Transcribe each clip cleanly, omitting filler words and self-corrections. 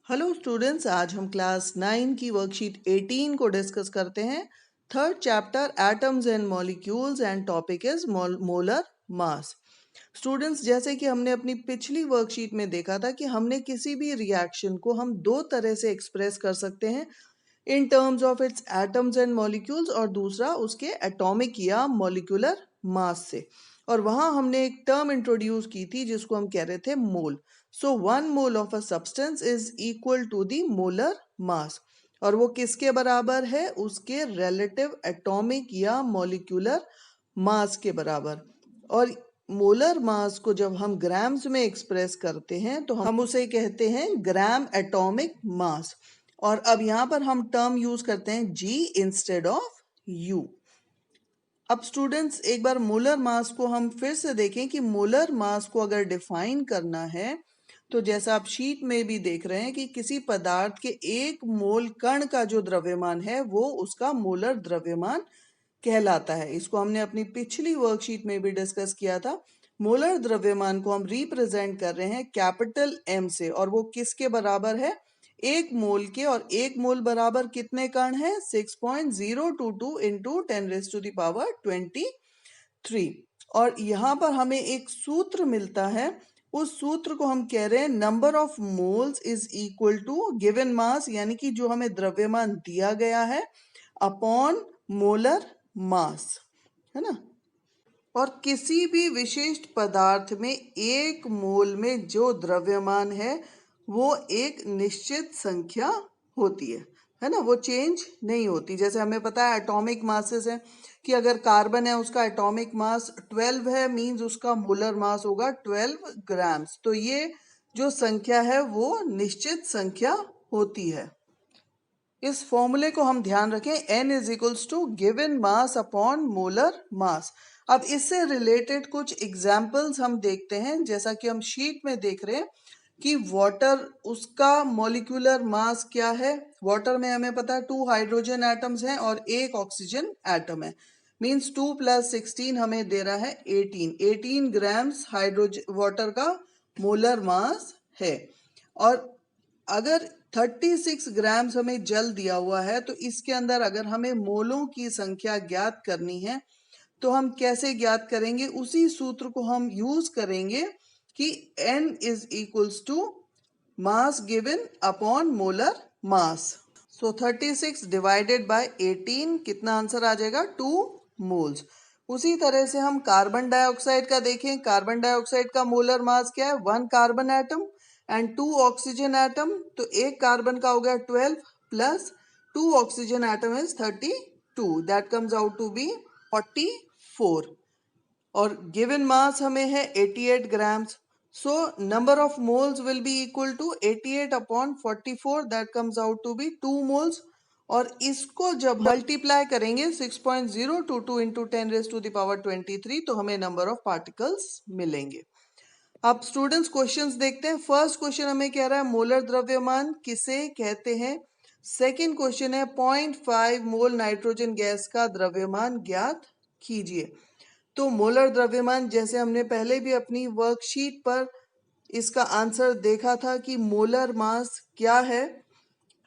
Hello students, आज हम class 9 की वर्कशीट 18 को डिस्कस करते हैं। Third chapter atoms and molecules and topic is molar mass. Students, जैसे कि हमने अपनी पिछली वर्कशीट में देखा था कि हमने किसी भी रिएक्शन को हम दो तरह से एक्सप्रेस कर सकते हैं, in terms of its atoms and molecules, और दूसरा उसके एटॉमिक या मॉलिक्यूलर मास से। और वहां हमने एक टर्म इंट्रोड्यूस की थी जिसको हम कह रहे थे mole. So 1 mole of a substance is equal to the molar mass, और वो किसके बराबर है? उसके रिलेटिव एटॉमिक या मॉलिक्यूलर मास के बराबर। और मोलर मास को जब हम ग्राम्स में एक्सप्रेस करते हैं तो हम उसे कहते हैं ग्राम एटॉमिक मास। और अब यहां पर हम टर्म यूज करते हैं जी इंस्टेड ऑफ यू। अब स्टूडेंट्स, एक बार मोलर मास को हम फिर से देखें कि मोलर मास को अगर डिफाइन करना है तो जैसा आप शीट में भी देख रहे हैं कि किसी पदार्थ के 1 मोल कण का जो द्रव्यमान है वो उसका मोलर द्रव्यमान कहलाता है। इसको हमने अपनी पिछली वर्कशीट में भी डिस्कस किया था। मोलर द्रव्यमान को हम रिप्रेजेंट कर रहे हैं कैपिटल एम से, और वो किसके बराबर है? 1 मोल के। और 1 मोल बराबर कितने कण है? 6.022 इंटू 10⁻23। और यहाँ पर हमें एक सूत्र मिलता है, उस सूत्र को हम कह रहे हैं number of moles is equal to given mass, यानी कि जो हमें द्रव्यमान दिया गया है अपॉन मोलर मास, है ना। और किसी भी विशिष्ट पदार्थ में 1 मोल में जो द्रव्यमान है वो एक निश्चित संख्या होती है ना, वो चेंज नहीं होती। जैसे हमें पता है एटॉमिक मासेस है कि अगर कार्बन है उसका एटॉमिक मास 12 है, मींस उसका मोलर मास होगा 12 ग्राम्स। तो ये जो संख्या है वो निश्चित संख्या होती है। इस फॉर्मूले को हम ध्यान रखें, n is equals to given mass upon molar mass. अब इससे रिलेटेड कुछ एग्जाम्पल्स हम देखते हैं। जैसा कि हम शीट में देख रहे हैं कि वाटर, उसका मॉलिक्यूलर मास क्या है? वाटर में हमें पता है 2 हाइड्रोजन एटम्स हैं और 1 ऑक्सीजन एटम है, मींस 2 + 16 हमें दे रहा है 18 ग्राम्स हाइड्रोजन वाटर का मोलर मास है। और अगर 36 ग्राम्स हमें जल दिया हुआ है तो इसके अंदर अगर हमें मोलों की संख्या ज्ञात करनी है तो हम कैसे ज्ञात करेंगे? उसी सूत्र को हम यूज करेंगे कि n is equals to mass given upon molar mass. So 36 divided by 18, कितना आंसर आ जाएगा? 2 मोल्स। उसी तरह से हम कार्बन डाइऑक्साइड का देखें। कार्बन डाइऑक्साइड का मोलर मास क्या है? 1 carbon atom and 2 oxygen atom. तो एक कार्बन का हो गया 12 plus 2 oxygen atom is 32, that comes out to be 44। और गिवन मास हमें है 88 grams. So number of moles will be equal to 88 upon 44, that comes out to be 2 moles. और इसको जब मल्टीप्लाई करेंगे 6.022 इंटू 10⁻23 तो हमें नंबर ऑफ पार्टिकल्स मिलेंगे। अब स्टूडेंट्स क्वेश्चंस देखते हैं। फर्स्ट क्वेश्चन हमें कह रहा है मोलर द्रव्यमान किसे कहते हैं। सेकंड क्वेश्चन है 0.5 मोल नाइट्रोजन गैस का द्रव्यमान ज्ञात कीजिए। तो मोलर द्रव्यमान, जैसे हमने पहले भी अपनी वर्कशीट पर इसका आंसर देखा था कि मोलर मास क्या है।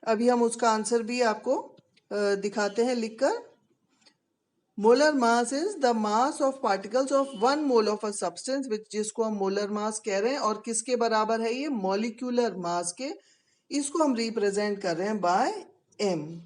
अभी हम उसका आंसर भी आपको दिखाते हैं लिखकर। Molar mass is the mass of particles of 1 mole of a substance, जिसको हम मोलर मास कह रहे हैं। और किसके बराबर है ये? मॉलिक्यूलर मास के। इसको हम रिप्रेजेंट कर रहे हैं बाय m।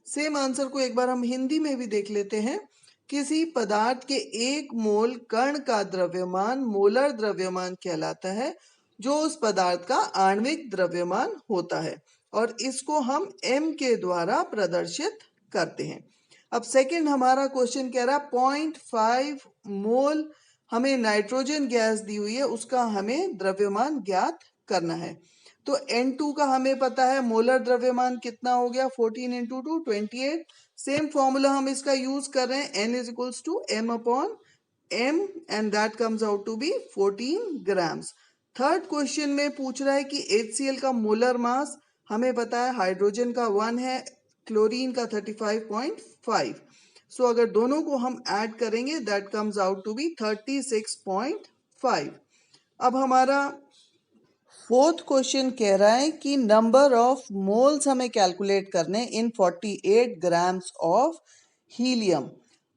सेम आंसर को एक बार हम हिंदी में भी देख लेते हैं। किसी पदार्थ के 1 मोल कण का द्रव्यमान मोलर द्रव्यमान कहलाता है, जो उस पदार्थ का आणविक द्रव्यमान होता है, और इसको हम m के द्वारा प्रदर्शित करते हैं। अब सेकंड हमारा क्वेश्चन कह रहा है 0.5 मोल हमें नाइट्रोजन गैस दी हुई है, उसका हमें द्रव्यमान ज्ञात करना है। तो N2 का हमें पता है मोलर द्रव्यमान कितना हो गया? 14 इंटू 2 28। सेम फॉर्मूला हम इसका यूज कर रहे हैं, N is equals to m upon m, and that comes out to be 14 grams. Third question में पूछ रहा है कि HCl का मोलर मास हमें पता है हाइड्रोजन का 1 है, क्लोरीन का 35.5। सो अगर दोनों को हम ऐड करेंगे that comes out to be 36.5। अब हमारा फोर्थ क्वेश्चन कह रहा है कि नंबर ऑफ मोल्स हमें कैलकुलेट करने इन 48 ग्राम्स ऑफ हीलियम।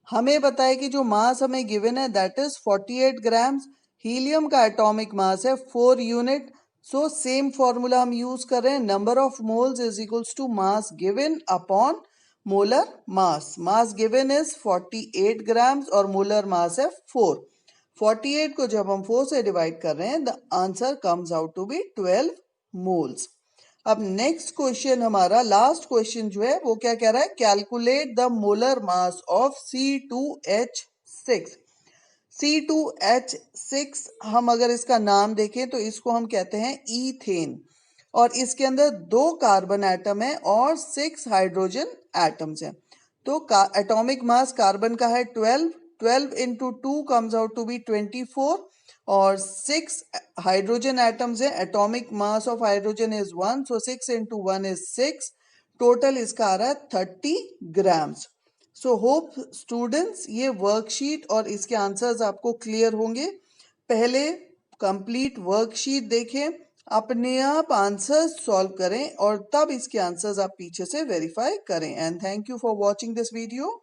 हमें बताया कि जो मास हमें गिवन है दैट इज 48 ग्राम्स। हीलियम का एटॉमिक मास है 4 यूनिट। सो सेम फॉर्मूला हम यूज कर रहे हैं, number of moles is equals to mass given upon molar mass. Mass given is 48 grams और मोलर मास है 4। 48 को जब हम 4 से डिवाइड कर रहे हैं the answer comes out to be 12 moles. अब नेक्स्ट क्वेश्चन हमारा लास्ट क्वेश्चन जो है वो क्या कह रहा है, calculate the molar mass of C2H6। C2H6 हम अगर इसका नाम देखें तो इसको हम कहते हैं ईथेन, और इसके अंदर 2 कार्बन एटम है और 6 हाइड्रोजन एटम्स हैं। तो एटॉमिक मास कार्बन का है 12। 12 into 2 comes out to be 24 और 6 हाइड्रोजन एटम्स हैं। Atomic mass of hydrogen is 1, so 6 into 1 is 6। Total इसका आ रहा है 30 ग्राम्स। सो होप स्टूडेंट्स ये वर्कशीट और इसके आंसर्स आपको क्लियर होंगे। पहले कंप्लीट वर्कशीट देखें, अपने आप आंसर्स सॉल्व करें और तब इसके आंसर्स आप पीछे से वेरीफाई करें। And thank you for watching this video.